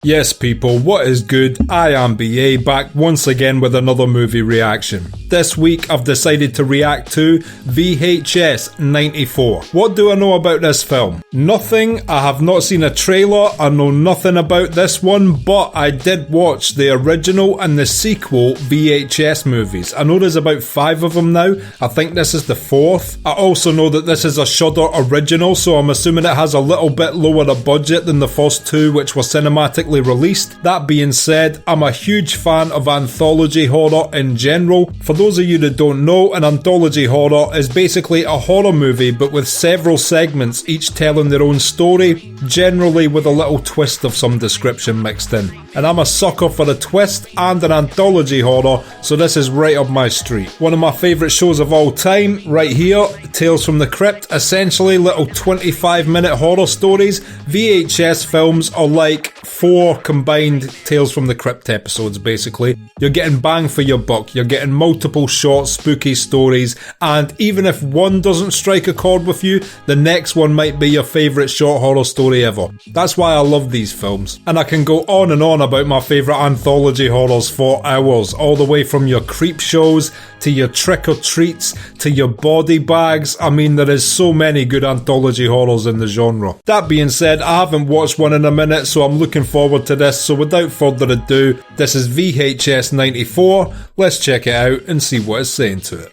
Yes people, what is good? I am BA, back once again with another movie reaction. This week I've decided to react to VHS 94. What do I know about this film? Nothing, I have not seen a trailer, I know nothing about this one, but I did watch the original and the sequel VHS movies. I know there's about 5 of them now, I think this is the 4th. I also know that this is a Shudder original, so I'm assuming it has a little bit lower a budget than the first 2 which were cinematically released. That being said, I'm a huge fan of anthology horror in general. For those of you that don't know, an anthology horror is basically a horror movie but with several segments, each telling their own story, generally with a little twist of some description mixed in. And I'm a sucker for a twist and an anthology horror, so this is right up my street. One of my favourite shows of all time, right here, Tales from the Crypt, essentially little 25-minute horror stories. VHS films are like 4 combined Tales from the Crypt episodes, basically. You're getting bang for your buck, you're getting multiple short, spooky stories, and even if one doesn't strike a chord with you, the next one might be your favourite short horror story ever. That's why I love these films. And I can go on and on about my favourite anthology horrors for hours, all the way from your creep shows, to your trick-or-treats, to your body bags. I mean, there is so many good anthology horrors in the genre. That being said, I haven't watched one in a minute, so I'm looking forward to this, so without further ado, this is VHS 94, let's check it out and see what it's saying to it.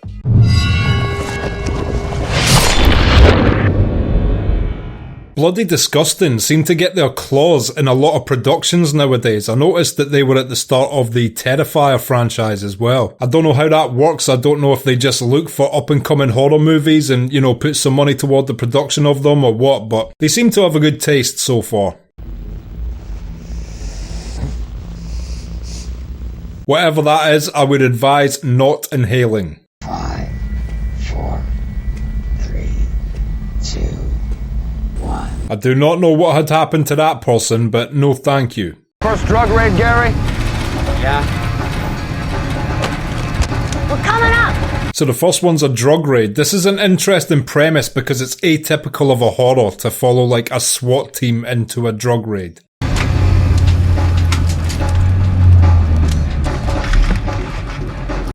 Bloody Disgusting seem to get their claws in a lot of productions nowadays. I noticed that they were at the start of the Terrifier franchise as well. I don't know how that works. I don't know if they just look for up-and-coming horror movies and, you know, put some money toward the production of them or what, but they seem to have a good taste so far. Whatever that is, I would advise not inhaling. 5, 4, 3, 2, 1. I do not know what had happened to that person, but no thank you. First drug raid, Gary? Yeah. We're coming up! So the first one's a drug raid. This is an interesting premise because it's atypical of a horror to follow like a SWAT team into a drug raid.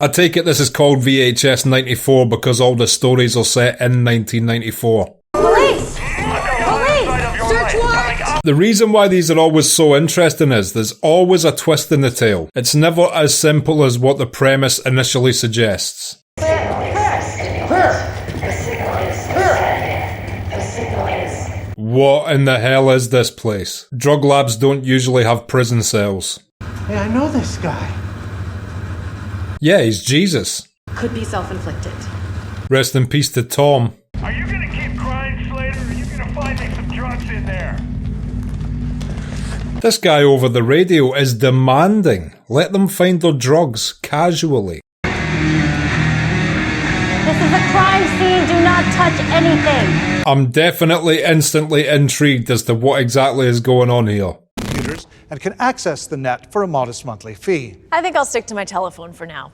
I take it this is called VHS 94 because all the stories are set in 1994. Police! Search warrant! The reason why these are always so interesting is there's always a twist in the tale. It's never as simple as what the premise initially suggests. What in the hell is this place? Drug labs don't usually have prison cells. Hey, I know this guy. Yeah, he's Jesus. Could be self-inflicted. Rest in peace to Tom. Are you gonna keep crying, Slater, or are you gonna find me some drugs in there? This guy over the radio is demanding. Let them find their drugs casually. This is a crime scene, do not touch anything! I'm definitely instantly intrigued as to what exactly is going on here. And can access the net for a modest monthly fee. I think I'll stick to my telephone for now.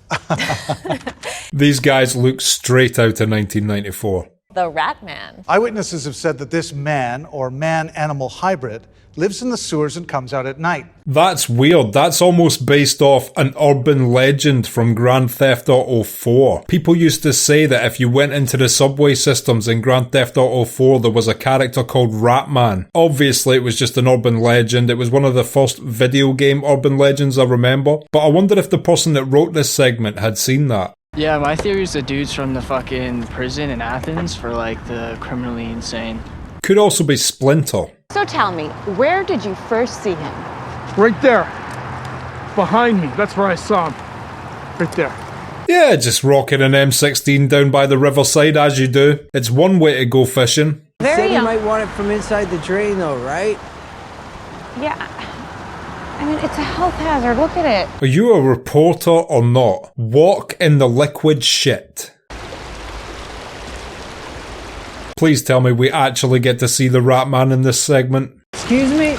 These guys look straight out of 1994. The Ratman. Eyewitnesses have said that this man, or man-animal hybrid, lives in the sewers and comes out at night. That's weird. That's almost based off an urban legend from Grand Theft Auto 4. People used to say that if you went into the subway systems in Grand Theft Auto 4, there was a character called Ratman. Obviously, it was just an urban legend. It was one of the first video game urban legends I remember. But I wonder if the person that wrote this segment had seen that. Yeah, my theory is the dude's from the fucking prison in Athens for like the criminally insane. Could also be Splinter. So tell me, where did you first see him? Right there. Behind me. That's where I saw him. Right there. Yeah, just rocking an M16 down by the riverside as you do. It's one way to go fishing. Very young. might want it from inside the drain though, right? Yeah. I mean, it's a health hazard. Look at it. Are you a reporter or not? Walk in the liquid shit. Please tell me we actually get to see the Ratman in this segment. Excuse me?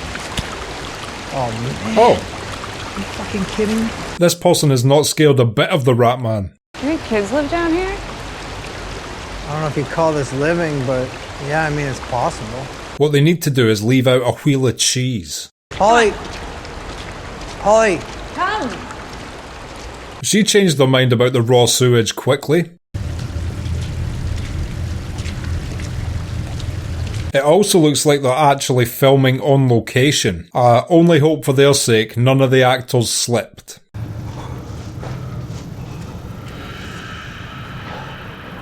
Oh man. Oh. Are you fucking kidding me? This person is not scared a bit of the Ratman. Your kids live down here? I don't know if you call this living, but yeah, I mean, it's possible. What they need to do is leave out a wheel of cheese. Holly, Holly! Come! She changed her mind about the raw sewage quickly. It also looks like they're actually filming on location. I only hope for their sake none of the actors slipped.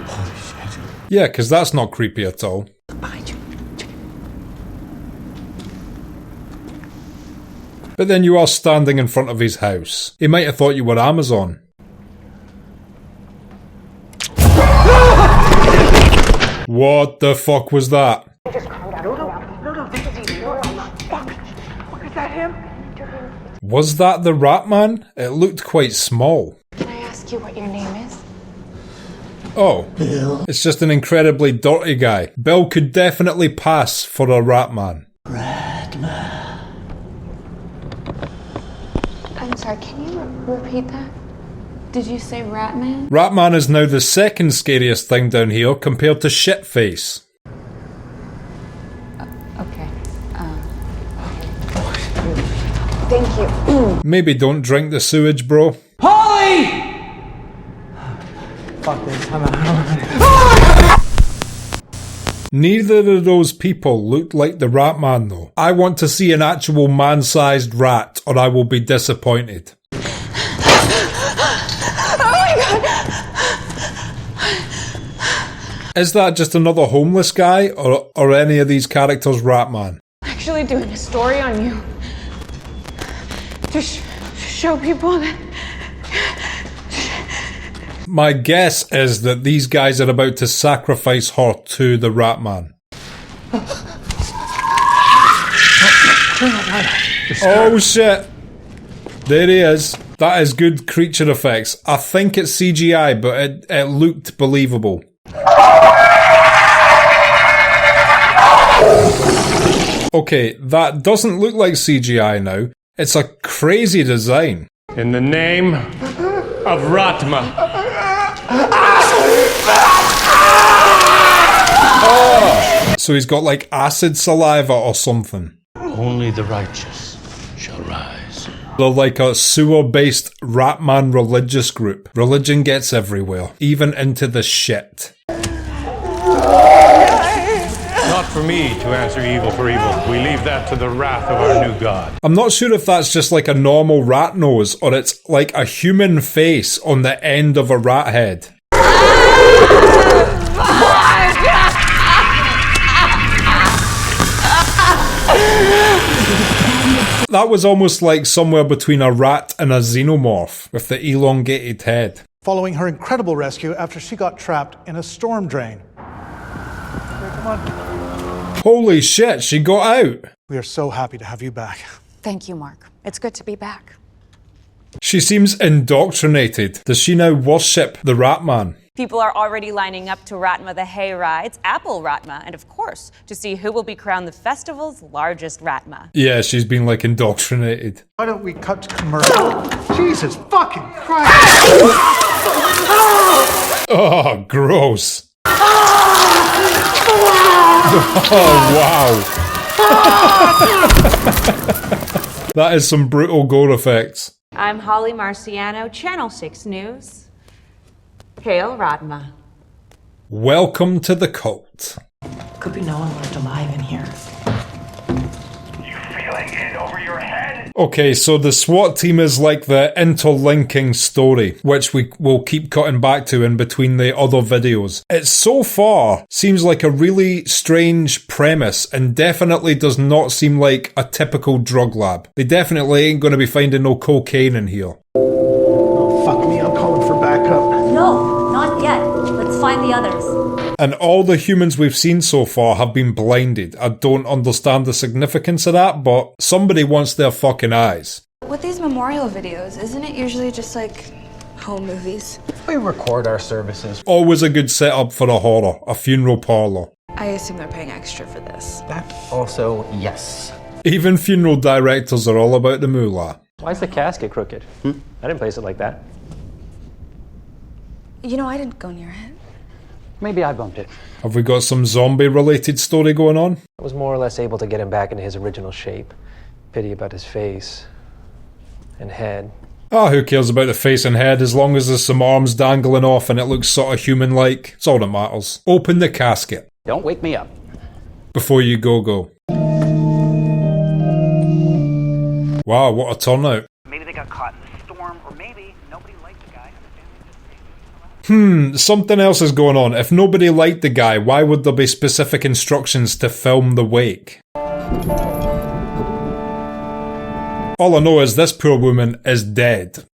Holy shit. Yeah, because that's not creepy at all. Behind you. But then you are standing in front of his house. He might have thought you were Amazon. What the fuck was that? Was that the Ratman? It looked quite small. Can I ask you what your name is? Oh, Bill. It's just an incredibly dirty guy. Bill could definitely pass for a Ratman. Ratma. I'm sorry, can you repeat that? Did you say Ratman? Ratman is now the second scariest thing down here compared to Shitface. Okay. Thank you. Maybe don't drink the sewage, bro. Holly! Fuck this. I'm out. Neither of those people looked like the Ratman though. I want to see an actual man-sized rat or I will be disappointed. Is that just another homeless guy or any of these characters Ratman? Actually doing a story on you. To show people that... My guess is that these guys are about to sacrifice her to the Ratman. Oh shit! There he is. That is good creature effects. I think it's CGI, but it looked believable. Okay, that doesn't look like CGI now. It's a crazy design. In the name of Ratma. Oh! So he's got like acid saliva or something. Only the righteous shall rise. They're like a sewer-based Ratman religious group. Religion gets everywhere, even into the shit. Not for me to answer evil for evil. We leave that to the wrath of our new god. I'm not sure if that's just like a normal rat nose or it's like a human face on the end of a rat head. That was almost like somewhere between a rat and a xenomorph with the elongated head. Following her incredible rescue after she got trapped in a storm drain. Here, come on. Holy shit, she got out! We are so happy to have you back. Thank you, Mark. It's good to be back. She seems indoctrinated. Does she now worship the Ratman? People are already lining up to Ratma the Hay Rides, Apple Ratma, and of course, to see who will be crowned the festival's largest Ratma. Yeah, she's been like indoctrinated. Why don't we cut to commercial? Jesus fucking Christ! Oh, gross. Oh, wow. That is some brutal gore effects. I'm Holly Marciano, Channel 6 News. Hail Ratma. Welcome to the cult. Could be no one left alive in here. You feeling it over your head? Okay, so the SWAT team is like the interlinking story, which we will keep cutting back to in between the other videos. It so far seems like a really strange premise and definitely does not seem like a typical drug lab. They definitely ain't going to be finding no cocaine in here. Oh, fuck me, I'm calling for backup. No, not yet. Let's find the others. And all the humans we've seen so far have been blinded. I don't understand the significance of that, but somebody wants their fucking eyes. With these memorial videos, isn't it usually just like home movies? We record our services. Always a good setup for a horror, a funeral parlour. I assume they're paying extra for this. That also, yes. Even funeral directors are all about the moolah. Why is the casket crooked? I didn't place it like that. You know, I didn't go near it. Maybe I bumped it. Have we got some zombie-related story going on? I was more or less able to get him back into his original shape. Pity about his face. and head. Ah, who cares about the face and head as long as there's some arms dangling off and it looks sort of human-like. It's all that matters. Open the casket. Don't wake me up. Before you go. Wow, what a turnout. Maybe they got caught in the storm, or maybe nobody liked the guy and the family just Something else is going on. If nobody liked the guy, why would there be specific instructions to film the wake? All I know is this poor woman is dead.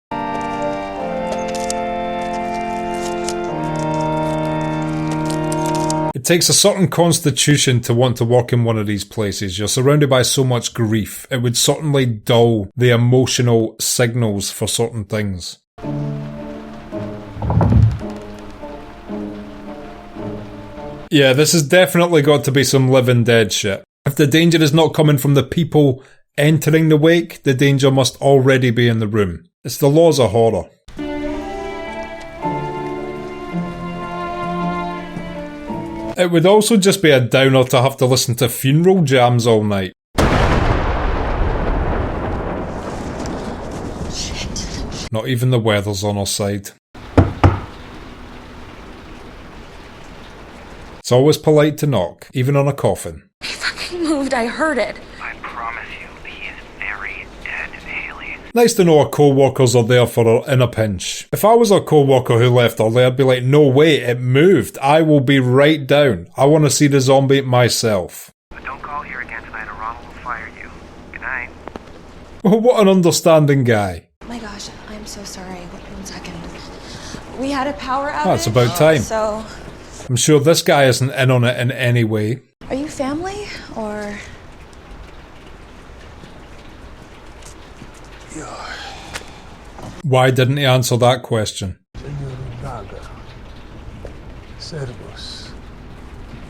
It takes a certain constitution to want to work in one of these places. You're surrounded by so much grief. It would certainly dull the emotional signals for certain things. Yeah, this has definitely got to be some living dead shit. If the danger is not coming from the people entering the wake, the danger must already be in the room. It's the laws of horror. It would also just be a downer to have to listen to funeral jams all night. Shit. Not even the weather's on our side. It's always polite to knock, even on a coffin. He fucking moved, I heard it. I promise you, he is very dead, Haley. Nice to know our co-workers are there for her in a pinch. If I was a co-worker who left early, I'd be like, no way, it moved. I will be right down. I want to see the zombie myself. But don't call here again tonight or Ronald will fire you. Good night. What an understanding guy. Oh my gosh, I'm so sorry. One second. We had a power outage. That's about time. So, I'm sure this guy isn't in on it in any way. are you family or? Why didn't he answer that question?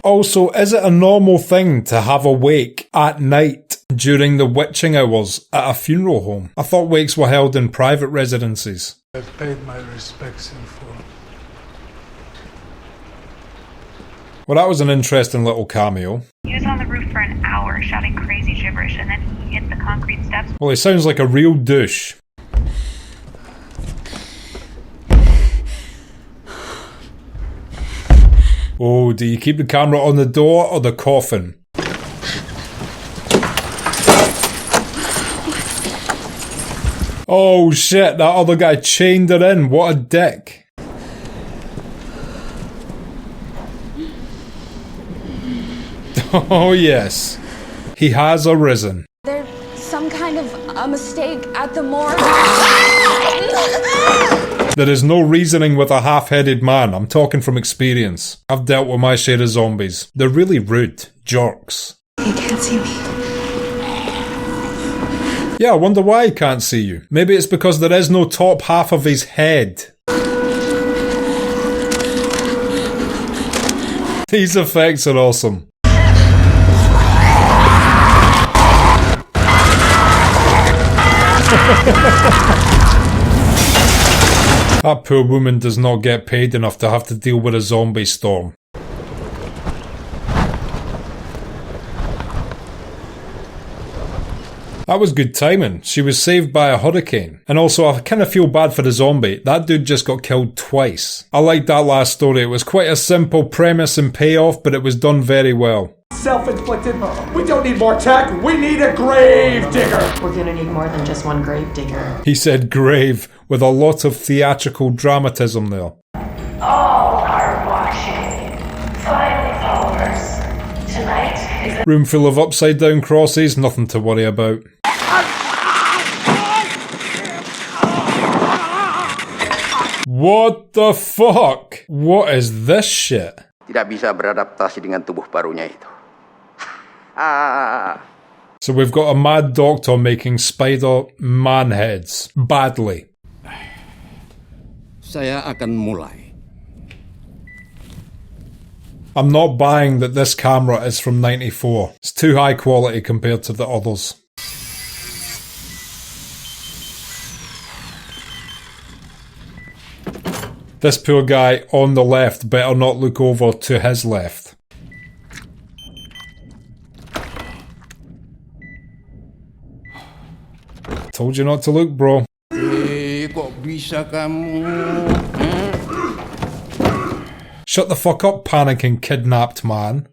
Also, is it a normal thing to have a wake at night during the witching hours at a funeral home? I thought wakes were held in private residences. I've paid my respects in full. Well, that was an interesting little cameo. He was on the roof for an hour shouting crazy gibberish and then he hit the concrete steps. Well, he sounds like a real douche. Oh, do you keep the camera on the door or the coffin? Oh shit, that other guy chained her in. What a dick. Oh yes, he has arisen. There's some kind of a mistake at the morgue. There is no reasoning with a half-headed man. I'm talking from experience. I've dealt with my share of zombies. They're really rude. Jerks. He can't see me. Yeah, I wonder why he can't see you. Maybe it's because there is no top half of his head. These effects are awesome. That poor woman does not get paid enough to have to deal with a zombie storm. That was good timing. She was saved by a hurricane. And also, I kind of feel bad for the zombie. That dude just got killed twice. I liked that last story. It was quite a simple premise and payoff, but it was done very well. Self-inflicted. We don't need more tech. We need a grave digger. We're gonna need more than just one grave digger. He said grave with a lot of theatrical dramatism there. All are watching. Finally, followers. Tonight is a Room full of upside down crosses, nothing to worry about. What the fuck? What is this shit? Tidak bisa beradaptasi dengan tubuh barunya itu. So we've got a mad doctor making spider man heads. Badly. Saya akan mulai. I'm not buying that this camera is from 94. It's too high quality compared to the others. This poor guy on the left better not look over to his left. Told you not to look, bro. Kok bisa kamu? Shut the fuck up, panicking kidnapped man.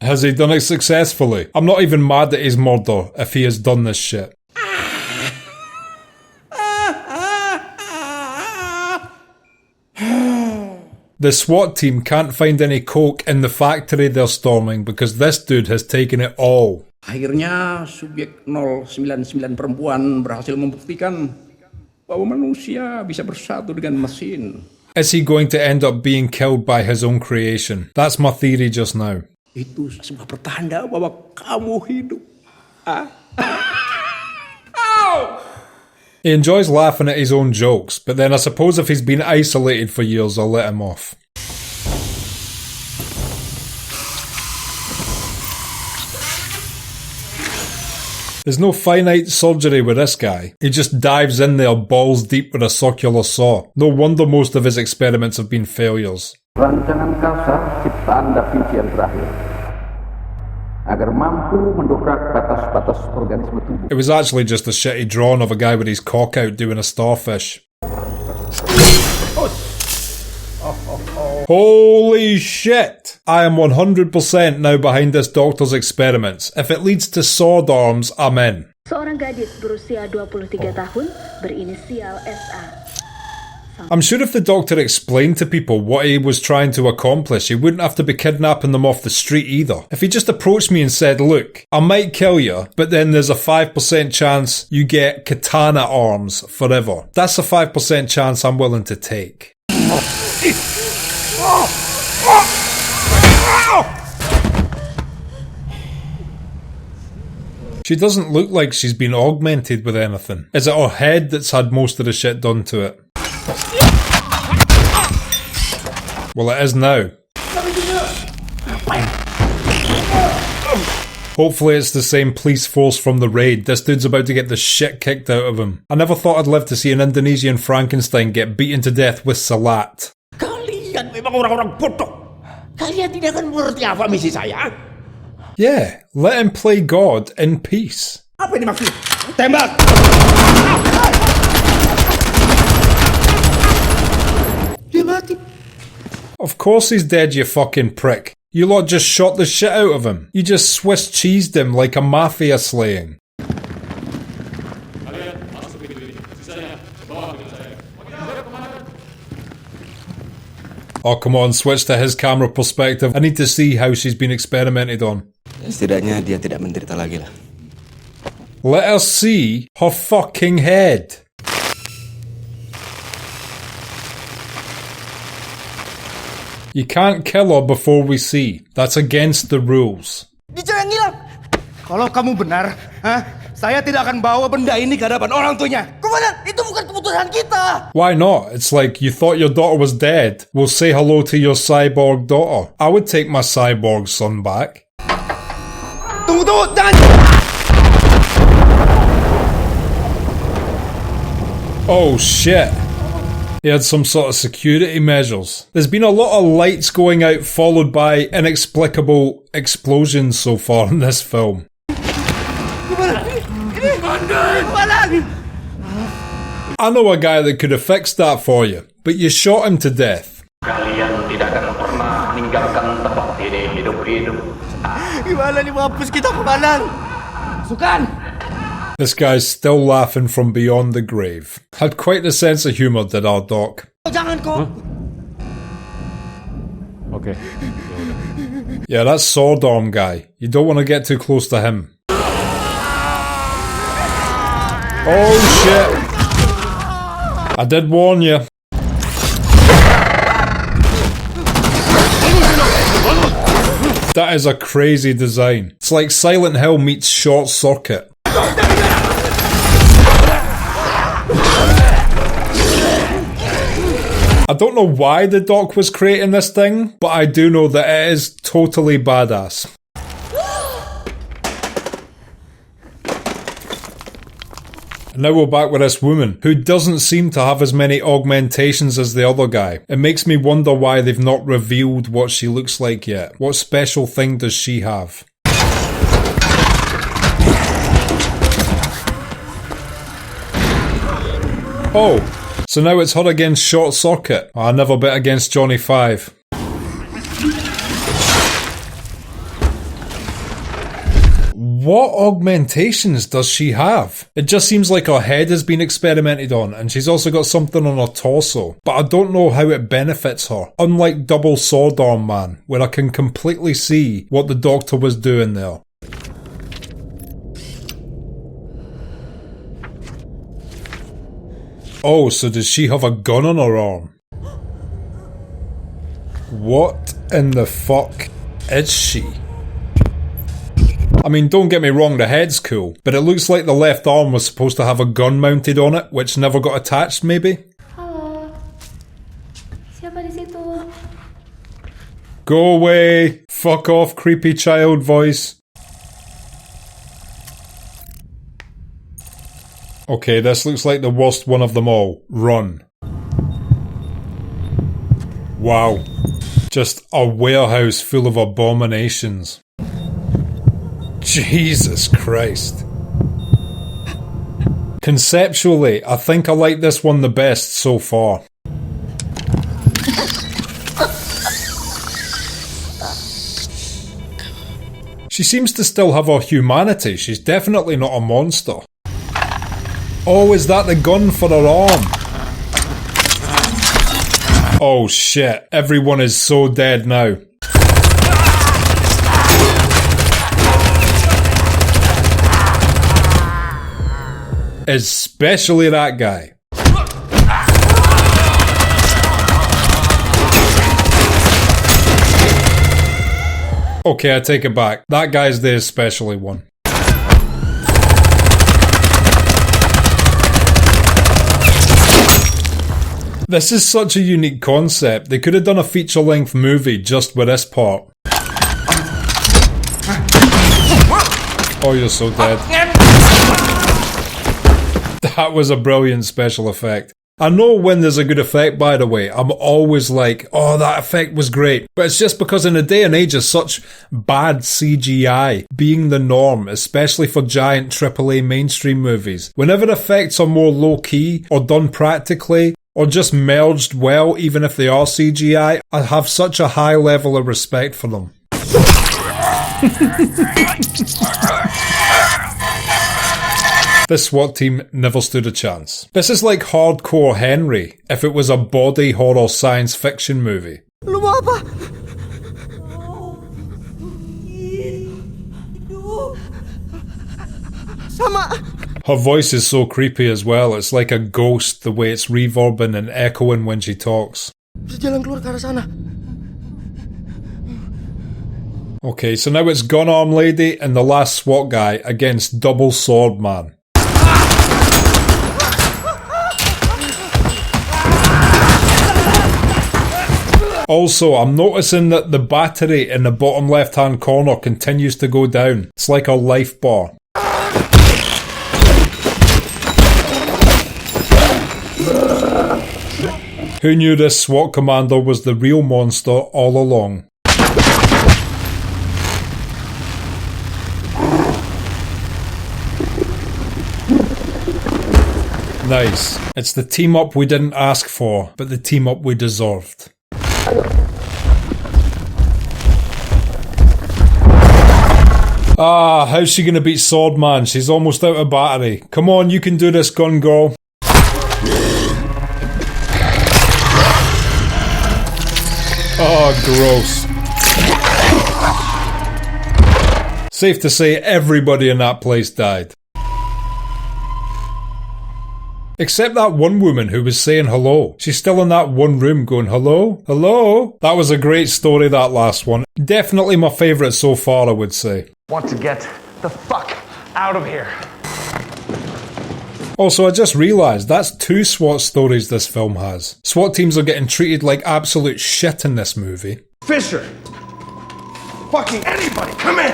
Has he done it successfully? I'm not even mad at his murder if he has done this shit. The SWAT team can't find any coke in the factory they're storming because this dude has taken it all. Akhirnya subjek 099 perempuan berhasil membuktikan bahwa manusia bisa bersatu dengan mesin. Is he going to end up being killed by his own creation? That's my theory just now. Itu sebuah pertanda bahwa kamu hidup. He enjoys laughing at his own jokes, but then I suppose if he's been isolated for years, I'll let him off. There's no finite surgery with this guy. He just dives in there balls deep with a circular saw. No wonder most of his experiments have been failures. Rancangan kasar ciptaan Da Vinci yang terakhir agar mampu mendobrak batas-batas organisme tubuh. It was actually just a shitty drawing of a guy with his cock out doing a starfish. Holy shit! I am 100% now behind this doctor's experiments. If it leads to sword arms, I'm in. Seorang gadis berusia 23 tahun berinisial SA. I'm sure if the doctor explained to people what he was trying to accomplish, he wouldn't have to be kidnapping them off the street either. If he just approached me and said, look, I might kill you, but then there's a 5% chance you get katana arms forever. That's a 5% chance I'm willing to take. She doesn't look like she's been augmented with anything. Is it her head that's had most of the shit done to it? Well, it is now. Hopefully it's the same police force from the raid. This dude's about to get the shit kicked out of him. I never thought I'd live to see an Indonesian Frankenstein get beaten to death with salat. Kalian memang orang-orang bodoh. Kalian tidak akan mengerti apa misi saya. Yeah, let him play God in peace. Apa ini maksudnya? Tembak! Dia mati. Of course he's dead, you fucking prick. You lot just shot the shit out of him. You just Swiss cheesed him like a mafia slaying. Oh, come on, switch to his camera perspective. I need to see how she's been experimented on. Setidaknya dia tidak menderita lagi lah. Let us see her fucking head. You can't kill her before we see. That's against the rules. Bicara yang hilang. Kalau kamu benar, saya tidak akan bawa benda ini ke hadapan orang tuanya. Komandan, itu bukan keputusan kita. Why not? It's like you thought your daughter was dead. Well, say hello to your cyborg daughter. I would take my cyborg son back. Tunggu, jangan. Oh shit. He had some sort of security measures. There's been a lot of lights going out followed by inexplicable explosions so far in this film. I know a guy that could have fixed that for you, but you shot him to death. Kalian tidak akan pernah meninggalkan tempat ini hidup-hidup. Gimana nih mampus kita, komandan? Sukan! This guy's still laughing from beyond the grave. Had quite the sense of humour, did our doc. Jangan kok. Okay. Yeah, that's sword arm guy. You don't want to get too close to him. Oh shit! I did warn you. That is a crazy design. It's like Silent Hill meets Short Circuit. I don't know why the doc was creating this thing, but I do know that it is totally badass. And now we're back with this woman, who doesn't seem to have as many augmentations as the other guy. It makes me wonder why they've not revealed what she looks like yet. What special thing does she have? Oh, so now it's her against Short Circuit. I never bet against Johnny 5. What augmentations does she have? It just seems like her head has been experimented on, and she's also got something on her torso, but I don't know how it benefits her, unlike Double Sword Arm Man, where I can completely see what the Doctor was doing there. Oh, so does she have a gun on her arm? What in the fuck is she? I mean, don't get me wrong, the head's cool, but it looks like the left arm was supposed to have a gun mounted on it, which never got attached, maybe? Halo. Siapa di situ? Go away! Fuck off, creepy child voice. Okay, this looks like the worst one of them all. Run. Wow. Just a warehouse full of abominations. Jesus Christ. Conceptually, I think I like this one the best so far. She seems to still have her humanity. She's definitely not a monster. Oh, is that the gun for her arm? Oh shit, everyone is so dead now. Especially that guy. Okay, I take it back. That guy's the especially one. This is such a unique concept. They could have done a feature-length movie just with this part. Oh, you're so dead. That was a brilliant special effect. I know when there's a good effect, by the way, I'm always like, oh, that effect was great. But it's just because in a day and age of such bad CGI being the norm, especially for giant AAA mainstream movies, whenever effects are more low-key or done practically, or just merged well, even if they are CGI, I have such a high level of respect for them. This SWAT team never stood a chance. This is like Hardcore Henry, if it was a body horror science fiction movie. Lu mau apa? Sama. Her voice is so creepy as well, it's like a ghost the way it's reverbing and echoing when she talks. Jalan keluar ke arah sana. Okay, so now it's Gun Arm Lady and the last SWAT guy against Double Sword Man. Also, I'm noticing that the battery in the bottom left hand corner continues to go down. It's like a life bar. Who knew this SWAT commander was the real monster all along? Nice. It's the team up we didn't ask for, but the team up we deserved. Ah, how's she gonna beat Swordman? She's almost out of battery. Come on, you can do this, gun girl. Oh, gross. Safe to say everybody in that place died. Except that one woman who was saying hello. She's still in that one room going, hello? Hello? That was a great story, that last one. Definitely my favourite so far, I would say. Want to get the fuck out of here. Also, I just realised that's 2 SWAT stories this film has. SWAT teams are getting treated like absolute shit in this movie. Fisher! Fucking anybody, come in!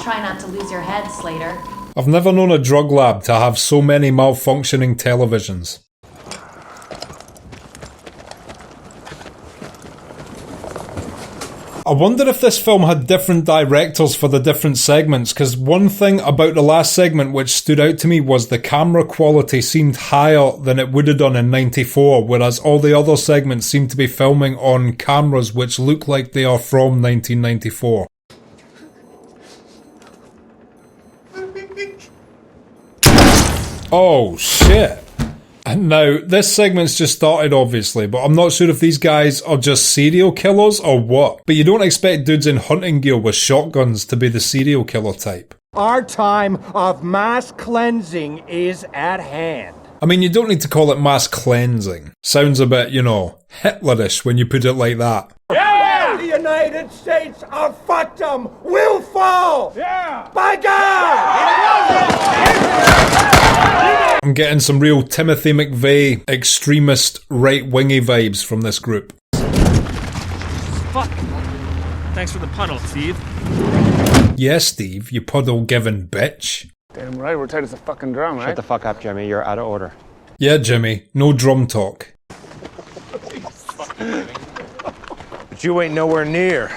Try not to lose your head, Slater. I've never known a drug lab to have so many malfunctioning televisions. I wonder if this film had different directors for the different segments, because one thing about the last segment which stood out to me was the camera quality seemed higher than it would have done in 94, whereas all the other segments seem to be filming on cameras which look like they are from 1994. Oh shit. Now, this segment's just started obviously, but I'm not sure if these guys are just serial killers or what. But you don't expect dudes in hunting gear with shotguns to be the serial killer type. Our time of mass cleansing is at hand. I mean, you don't need to call it mass cleansing. Sounds a bit, you know, Hitlerish when you put it like that. Yeah! The United States of fuckdom will fall! Yeah! By God! I'm getting some real Timothy McVeigh extremist right-wingy vibes from this group. Fuck. Thanks for the puddle, Steve. Yeah, Steve, you puddle-giving bitch. Damn right, we're tight as a fucking drum, right? Shut the fuck up, Jimmy. You're out of order. Yeah, Jimmy, no drum talk. But you ain't nowhere near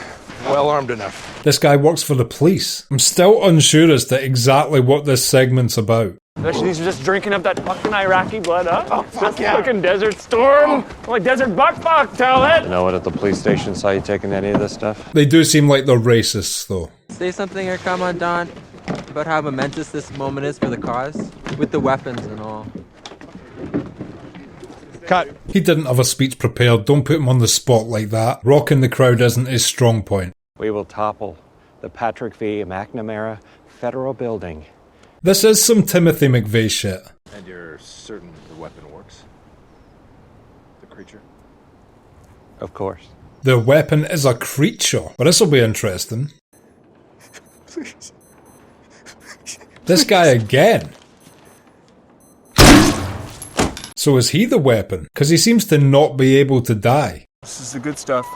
well armed enough. This guy works for the police. I'm still unsure as to exactly what this segment's about. These are just drinking up that fucking Iraqi blood, huh? Oh, fuck yeah. Fucking Desert Storm. Like Desert Buck, tell it. No one at the police station saw you taking any of this stuff? They do seem like they're racists, though. Say something here, Commandant, about how momentous this moment is for the cause, with the weapons and all. Cut. He didn't have a speech prepared. Don't put him on the spot like that. Rocking the crowd isn't his strong point. We will topple the Patrick V. McNamara Federal Building. This is some Timothy McVeigh shit. And you're certain the weapon works? The creature? Of course. The weapon is a creature. But this'll be interesting. Please. This guy again. So is he the weapon? Because he seems to not be able to die. This is the good stuff.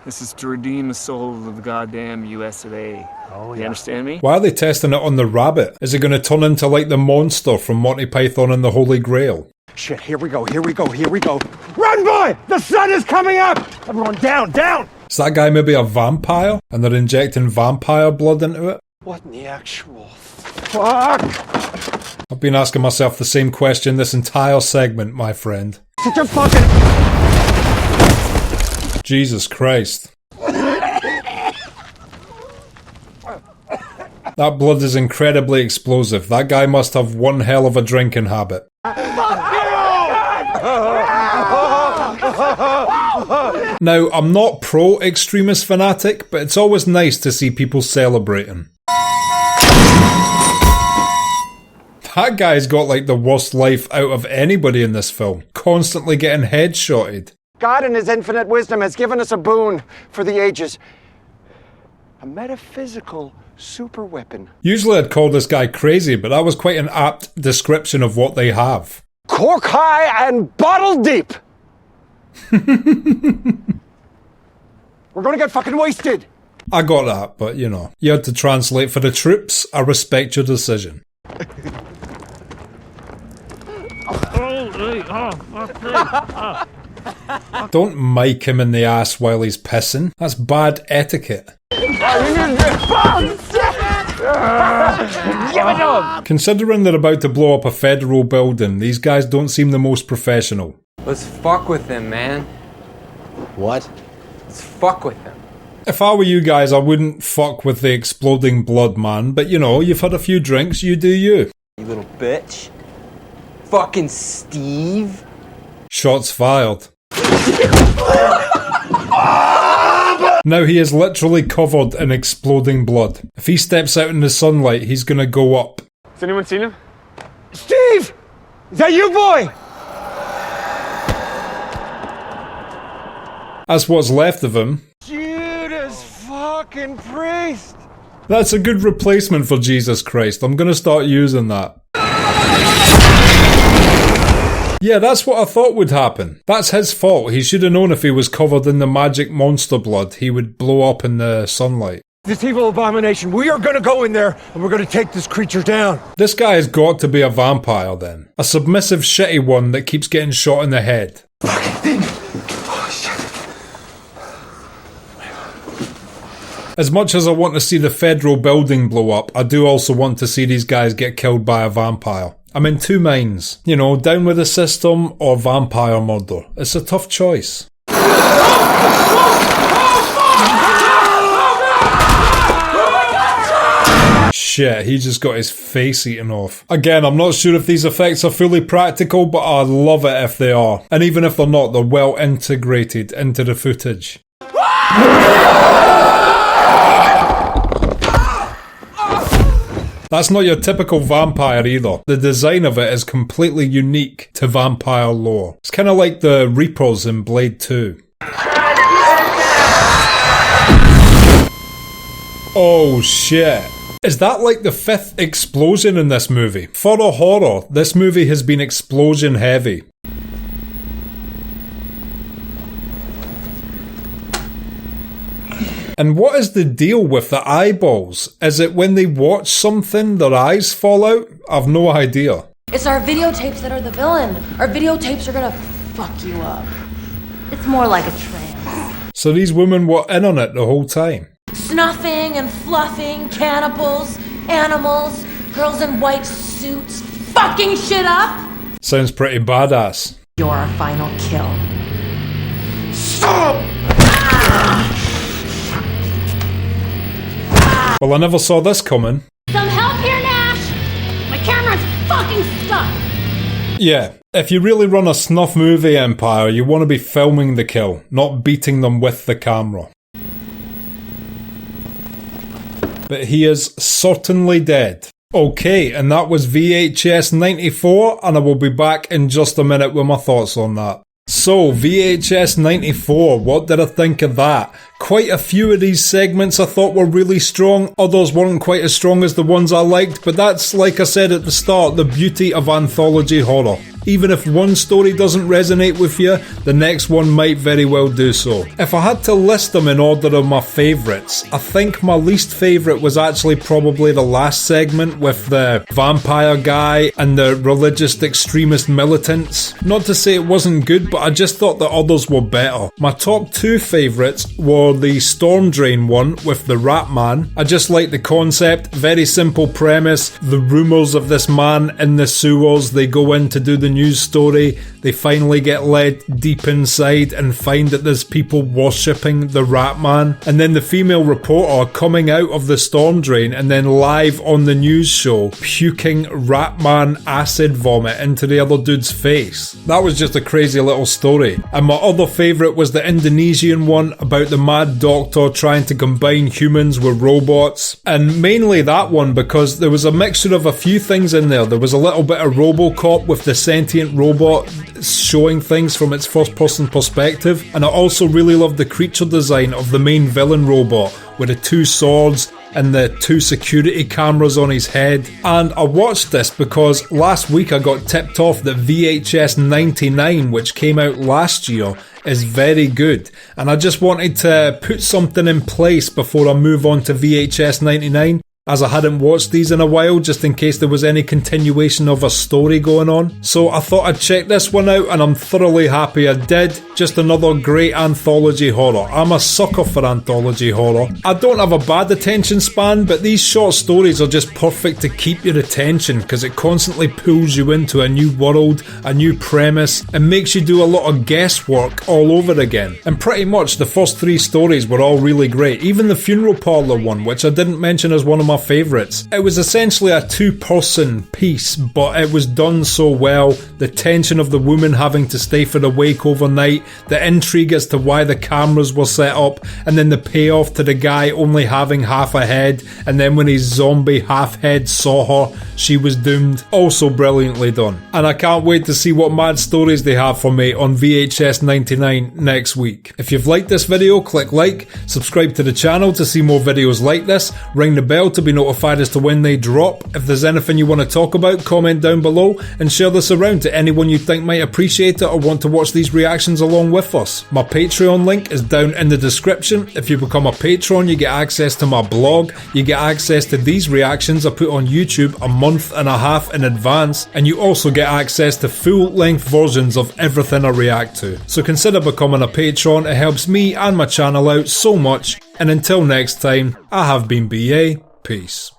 This is to redeem the soul of the goddamn US of A. Oh, yeah. You understand me? Why are they testing it on the rabbit? Is it going to turn into like the monster from Monty Python and the Holy Grail? Shit, here we go. Run, boy! The sun is coming up! Everyone down! Is that guy maybe a vampire? And they're injecting vampire blood into it? What in the actual fuck? I've been asking myself the same question this entire segment, my friend. Get your fucking... Jesus Christ. That blood is incredibly explosive. That guy must have one hell of a drinking habit. Now, I'm not pro-extremist fanatic, but it's always nice to see people celebrating. That guy's got like the worst life out of anybody in this film. Constantly getting headshotted. God in his infinite wisdom has given us a boon for the ages. A metaphysical super weapon. Usually I'd call this guy crazy, but that was quite an apt description of what they have. Cork high and bottle deep! We're gonna get fucking wasted! I got that, but you know, you had to translate for the troops. I respect your decision. Don't mic him in the ass while he's pissing. That's bad etiquette. Considering they're about to blow up a federal building, these guys don't seem the most professional. Let's fuck with him, man. What? Let's fuck with him. If I were you guys, I wouldn't fuck with the exploding blood man, but you know, you've had a few drinks, you do you. You little bitch. Fucking Steve. Shots fired. Now he is literally covered in exploding blood. If he steps out in the sunlight, he's gonna go up. Has anyone seen him? Steve! Is that you, boy? That's what's left of him. Judas fucking Priest! That's a good replacement for Jesus Christ. I'm gonna start using that. Yeah, that's what I thought would happen. That's his fault. He should have known if he was covered in the magic monster blood, he would blow up in the sunlight. This evil abomination, we are gonna go in there and we're gonna take this creature down. This guy has got to be a vampire then. A submissive shitty one that keeps getting shot in the head. Oh, shit. As much as I want to see the federal building blow up, I do also want to see these guys get killed by a vampire. I'm in two minds. You know, down with the system or vampire murder. It's a tough choice. Shit, he just got his face eaten off. Again, I'm not sure if these effects are fully practical, but I love it if they are. And even if they're not, they're well integrated into the footage. That's not your typical vampire either. The design of it is completely unique to vampire lore. It's kind of like the Reapers in Blade 2. Oh shit. Is that like the 5th explosion in this movie? For a horror, this movie has been explosion heavy. And what is the deal with the eyeballs? Is it when they watch something, their eyes fall out? I've no idea. It's our videotapes that are the villain. Our videotapes are gonna fuck you up. It's more like a trance. So these women were in on it the whole time. Snuffing and fluffing, cannibals, animals, girls in white suits, fucking shit up. Sounds pretty badass. You're our final kill. Stop! Well, I never saw this coming. Some help here, Nash! My camera's fucking stuck! Yeah, if you really run a snuff movie empire, you want to be filming the kill, not beating them with the camera. But he is certainly dead. Okay, and that was VHS 94, and I will be back in just a minute with my thoughts on that. So, VHS 94, what did I think of that? Quite a few of these segments I thought were really strong, others weren't quite as strong as the ones I liked, but that's, like I said at the start, the beauty of anthology horror. Even if one story doesn't resonate with you, the next one might very well do so. If I had to list them in order of my favourites, I think my least favourite was actually probably the last segment with the vampire guy and the religious extremist militants. Not to say it wasn't good, but I just thought the others were better. My top two favourites were the Storm Drain one with the Ratman. I just like the concept, very simple premise, the rumours of this man in the sewers, they go in to do the news story, they finally get led deep inside and find that there's people worshipping the Ratman, and then the female reporter coming out of the storm drain and then live on the news show puking Ratman acid vomit into the other dude's face. That was just a crazy little story. And my other favourite was the Indonesian one about the mad doctor trying to combine humans with robots, and mainly that one because there was a mixture of a few things in there. There was a little bit of RoboCop with the sentient robot showing things from its first person perspective, and I also really loved the creature design of the main villain robot with the two swords and the two security cameras on his head. And I watched this because last week I got tipped off that VHS 99, which came out last year, is very good, and I just wanted to put something in place before I move on to VHS 99, as I hadn't watched these in a while, just in case there was any continuation of a story going on. So I thought I'd check this one out, and I'm thoroughly happy I did. Just another great anthology horror. I'm a sucker for anthology horror. I don't have a bad attention span, but these short stories are just perfect to keep your attention because it constantly pulls you into a new world, a new premise, and makes you do a lot of guesswork all over again. And pretty much the first three stories were all really great. Even the funeral parlour one, which I didn't mention as one of my favourites. It was essentially a two-person piece, but it was done so well. The tension of the woman having to stay for the wake overnight, the intrigue as to why the cameras were set up, and then the payoff to the guy only having half a head, and then when his zombie half head saw her, she was doomed. Also brilliantly done. And I can't wait to see what mad stories they have for me on VHS 99 next week. If you've liked this video, click like, subscribe to the channel to see more videos like this, ring the bell to to be notified as to when they drop. If there's anything you want to talk about, comment down below and share this around to anyone you think might appreciate it or want to watch these reactions along with us. My Patreon link is down in the description. If you become a patron, you get access to my blog, you get access to these reactions I put on YouTube a month and a half in advance, and you also get access to full-length versions of everything I react to. So consider becoming a patron, it helps me and my channel out so much, and until next time, I have been BA, peace.